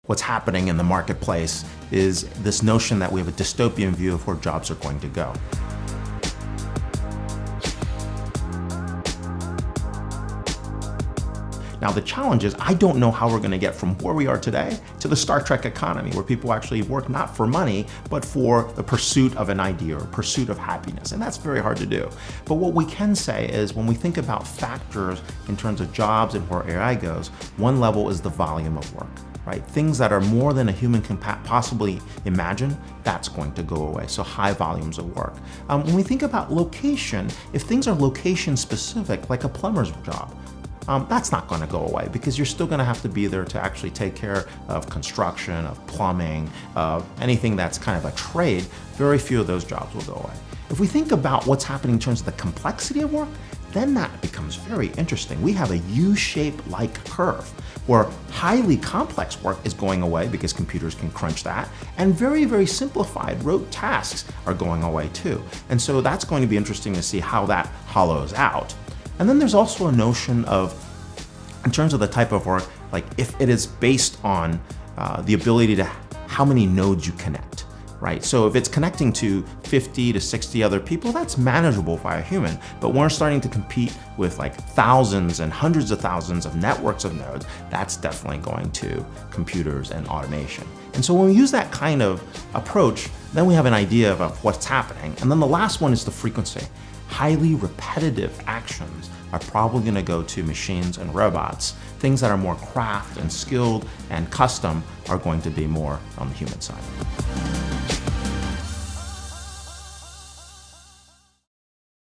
What's happening in the marketplace is this notion that we have a dystopian view of where jobs are going to go. Now the challenge is, I don't know how we're going to get from where we are today to the Star Trek economy, where people actually work not for money, but for the pursuit of an idea or pursuit of happiness. And that's very hard to do. But what we can say is, when we think about factors in terms of jobs and where AI goes, one level is the volume of work. Right? Things that are more than a human can possibly imagine, that's going to go away. So high volumes of work. When we think about location, if things are location specific, like a plumber's job, that's not going to go away, because you're still going to have to be there to actually take care of construction, of plumbing, anything that's kind of a trade. Very few of those jobs will go away. If we think about what's happening in terms of the complexity of work, then that becomes very interesting. We have a U-shaped like curve where highly complex work is going away because computers can crunch that, and very, very simplified rote tasks are going away too. And so that's going to be interesting to see how that hollows out. And then there's also a notion of, in terms of the type of work, like if it is based on the ability to how many nodes you connect. Right? So if it's connecting to 50 to 60 other people, that's manageable by a human. But when we're starting to compete with like thousands and hundreds of thousands of networks of nodes, that's definitely going to computers and automation. And so when we use that kind of approach, then we have an idea of what's happening. And then the last one is the frequency. Highly repetitive actions are probably going to go to machines and robots. Things that are more craft and skilled and custom are going to be more on the human side.